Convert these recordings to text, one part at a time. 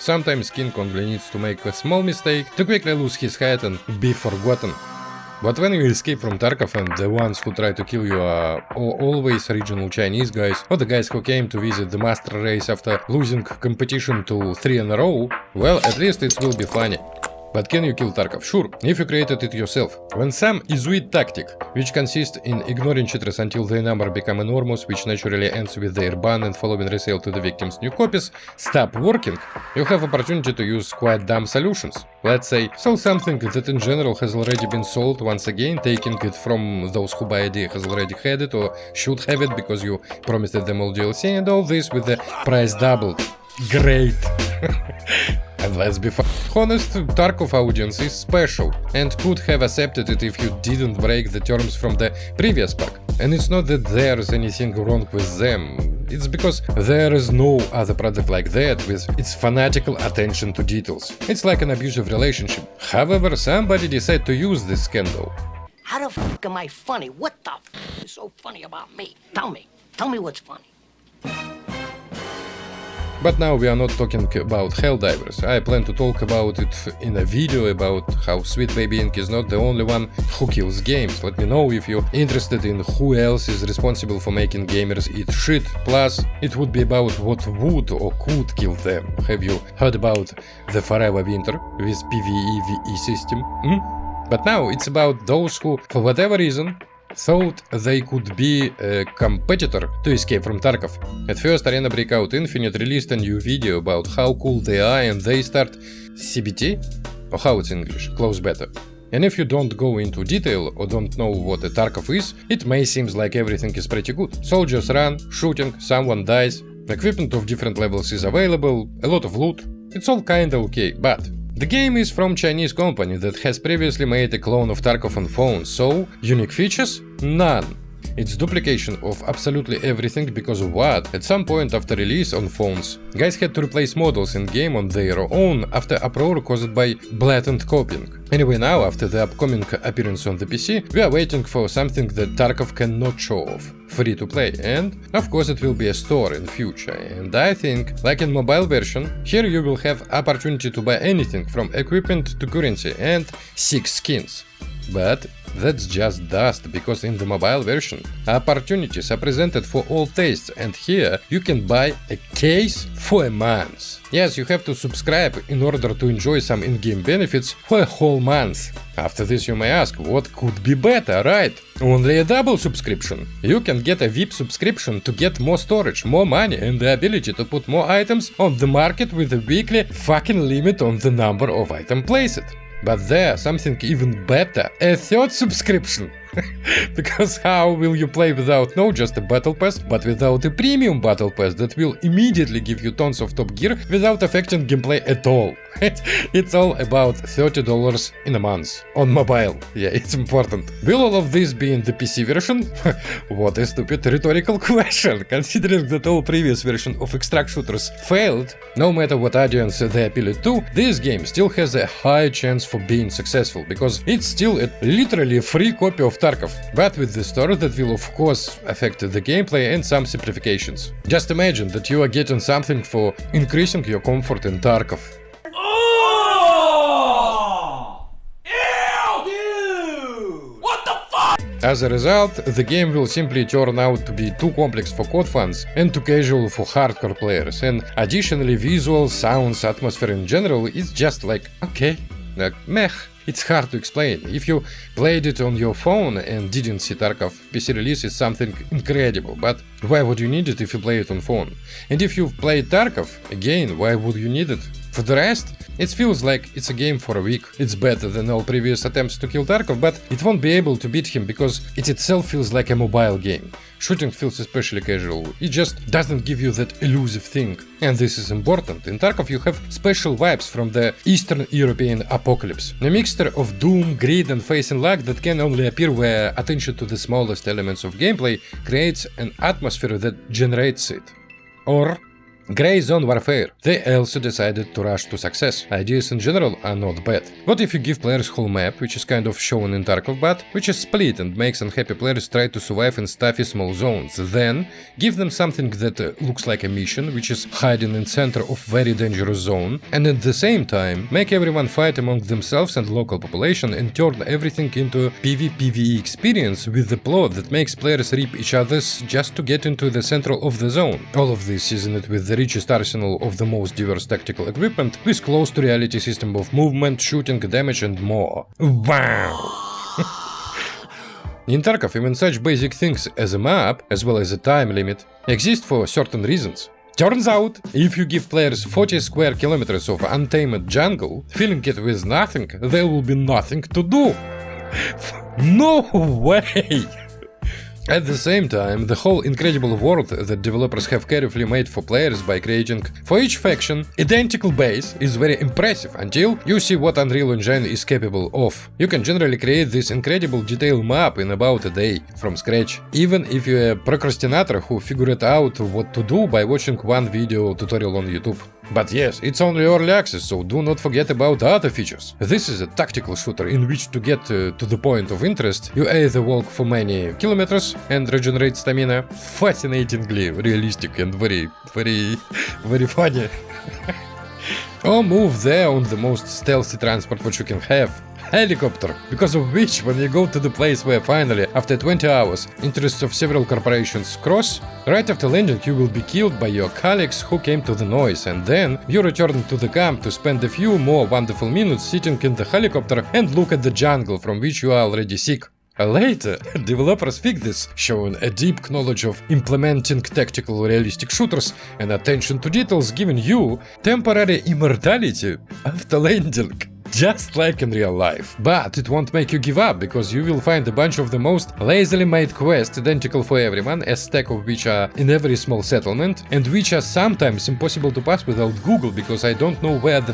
Sometimes King only needs to make a small mistake to quickly lose his head and be forgotten. But when you escape from Tarkov and the ones who try to kill you are always regional Chinese guys, or the guys who came to visit the master race after losing competition to 3 in a row, well, at least it will be funny. But can you kill Tarkov? Sure, if you created it yourself. When some Inuit tactic, which consists in ignoring cheaters until their number become enormous, which naturally ends with their ban and following resale to the victims' new copies, stop working, you have opportunity to use quite dumb solutions. Let's say, sell something that in general has already been sold once again, taking it from those who by idea has already had it or should have it because you promised them all DLC, and all this with the price doubled. Great! And let's be honest, Tarkov audience is special and could have accepted it if you didn't break the terms from the previous pack. And it's not that there's anything wrong with them, it's because there is no other product like that with its fanatical attention to details. It's like an abusive relationship. However, somebody decided to use this scandal. How the fuck am I funny? What the fuck is so funny about me? Tell me what's funny. But now we are not talking about Helldivers. I plan to talk about it in a video about how Sweet Baby Inc. is not the only one who kills games. Let me know if you're interested in who else is responsible for making gamers eat shit. Plus, it would be about what would or could kill them. Have you heard about the Forever Winter with PvE system? But now it's about those who, for whatever reason, thought they could be a competitor to Escape from Tarkov. At first, arenabreakoutinfinite released a new video about how cool they are, and they start CBT, or how it's in English, close beta. And if you don't go into detail or don't know what a Tarkov is, it may seem like everything is pretty good. Soldiers run, shooting, someone dies, equipment of different levels is available, a lot of loot. It's all kinda okay, but the game is from Chinese company that has previously made a clone of Tarkov on phones, so unique features? None. It's duplication of absolutely everything because of what? At some point after release on phones, guys had to replace models in game on their own after uproar caused by blatant copying. Anyway, now after the upcoming appearance on the PC, we are waiting for something that Tarkov cannot show off. Free to play, and of course it will be a store in future, and I think, like in mobile version, here you will have opportunity to buy anything from equipment to currency and 6 skins. But that's just dust, because in the mobile version, opportunities are presented for all tastes, and here you can buy a case for a month. Yes, you have to subscribe in order to enjoy some in-game benefits for a whole month. After this you may ask, what could be better, right? Only a double subscription. You can get a VIP subscription to get more storage, more money, and the ability to put more items on the market with a weekly fucking limit on the number of items placed. But there's something even better, a third subscription. Because how will you play without not just a battle pass, but without a premium battle pass that will immediately give you tons of top gear without affecting gameplay at all? It's all about $30 in a month. On mobile. Yeah, it's important. Will all of this be in the PC version? What a stupid rhetorical question, considering that all previous versions of extract shooters failed. No matter what audience they appealed to, this game still has a high chance for being successful, because it's still literally a free copy of Tarkov, but with the store that will of course affect the gameplay and some simplifications. Just imagine that you are getting something for increasing your comfort in Tarkov. As a result, the game will simply turn out to be too complex for COD fans and too casual for hardcore players, and additionally visuals, sounds, atmosphere in general is just like, okay, like meh. It's hard to explain. If you played it on your phone and didn't see Tarkov PC release, it's something incredible, but why would you need it if you play it on phone? And if you've played Tarkov, again, why would you need it? For the rest, it feels like it's a game for a week. It's better than all previous attempts to kill Tarkov, but it won't be able to beat him because it itself feels like a mobile game. Shooting feels especially casual. It just doesn't give you that elusive thing. And this is important. In Tarkov you have special vibes from the Eastern European apocalypse. A mixture of doom, greed and facing luck that can only appear where attention to the smallest elements of gameplay creates an atmosphere that generates it. Or Gray zone warfare. They also decided to rush to success. Ideas in general are not bad. What if you give players whole map, which is kind of shown in Tarkov, but which is split and makes unhappy players try to survive in stuffy small zones. Then give them something that looks like a mission, which is hiding in center of very dangerous zone, and at the same time make everyone fight among themselves and local population and turn everything into PvPvE experience with the plot that makes players rip each other's just to get into the center of the zone. All of this seasoned with the richest arsenal of the most diverse tactical equipment, with close to reality system of movement, shooting, damage and more. Wow! In Tarkov, even such basic things as a map, as well as a time limit, exist for certain reasons. Turns out, if you give players 40 square kilometers of untamed jungle, filling it with nothing, there will be nothing to do. No way! At the same time, the whole incredible world that developers have carefully made for players by creating for each faction identical base is very impressive until you see what Unreal Engine is capable of. You can generally create this incredible detailed map in about a day from scratch, even if you're a procrastinator who figured out what to do by watching one video tutorial on YouTube. But yes, it's only early access, so do not forget about other features. This is a tactical shooter in which to get to the point of interest, you either walk for many kilometers and regenerate stamina, fascinatingly realistic and very funny, or move there on the most stealthy transport which you can have. Helicopter, because of which, when you go to the place where finally, after 20 hours, interests of several corporations cross, right after landing you will be killed by your colleagues who came to the noise, and then you return to the camp to spend a few more wonderful minutes sitting in the helicopter and look at the jungle from which you are already sick. Later, developers fixed this, showing a deep knowledge of implementing tactical realistic shooters and attention to details, giving you temporary immortality after landing. Just like in real life. But it won't make you give up, because you will find a bunch of the most lazily made quests identical for everyone, a stack of which are in every small settlement, and which are sometimes impossible to pass without Google, because I don't know where the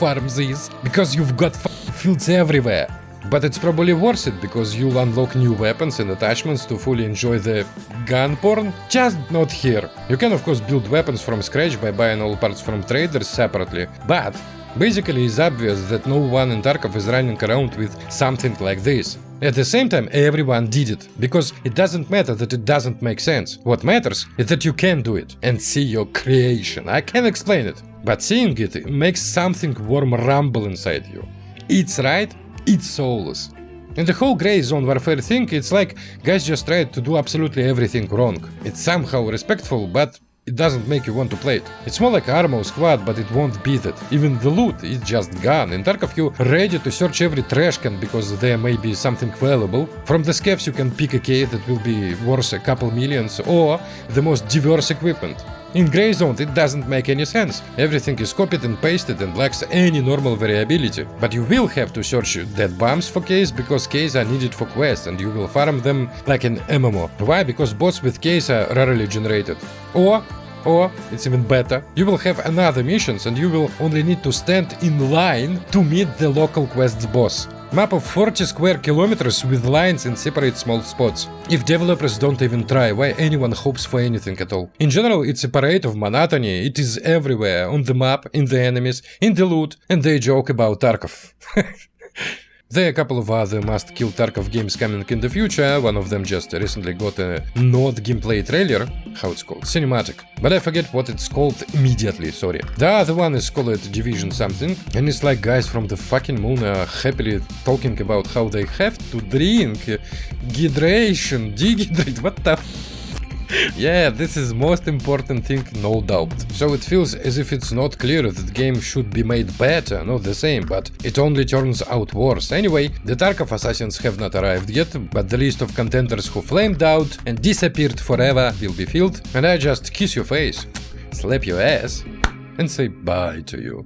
farms is, because you've got fields everywhere. But it's probably worth it, because you'll unlock new weapons and attachments to fully enjoy the gun porn. Just not here. You can of course build weapons from scratch by buying all parts from traders separately, but basically it's obvious that no one in Tarkov is running around with something like this. At the same time, everyone did it, because it doesn't matter that it doesn't make sense. What matters is that you can do it and see your creation. I can't explain it, but seeing it makes something warm rumble inside you. It's right, it's soulless. And the whole gray zone warfare thing, it's like guys just tried to do absolutely everything wrong. It's somehow respectful, but it doesn't make you want to play it. It's more like Armo Squad, but it won't beat it. Even the loot is just gone. In Tarkov you're ready to search every trash can because there may be something valuable. From the scavs you can pick a case that will be worth a couple millions, or the most diverse equipment. In Grey Zone it doesn't make any sense. Everything is copied and pasted and lacks any normal variability. But you will have to search dead bombs for keys, because keys are needed for quests and you will farm them like an MMO. Why? Because bots with keys are rarely generated. Or, it's even better, you will have another missions and you will only need to stand in line to meet the local quest's boss. Map of 40 square kilometers with lines in separate small spots. If developers don't even try, why anyone hopes for anything at all? In general, it's a parade of monotony. It is everywhere, on the map, in the enemies, in the loot, and they joke about Tarkov. There are a couple of other must-kill Tarkov games coming in the future. One of them just recently got a not gameplay trailer, how it's called, cinematic. But I forget what it's called immediately, sorry. The other one is called Division something, and it's like guys from the fucking moon are happily talking about how they have to drink, hydration, dehydrate, what the Yeah, this is most important thing, no doubt. So it feels as if it's not clear that the game should be made better, not the same, but it only turns out worse. Anyway, the Tarkov assassins have not arrived yet, but the list of contenders who flamed out and disappeared forever will be filled, and I just kiss your face, slap your ass, and say bye to you.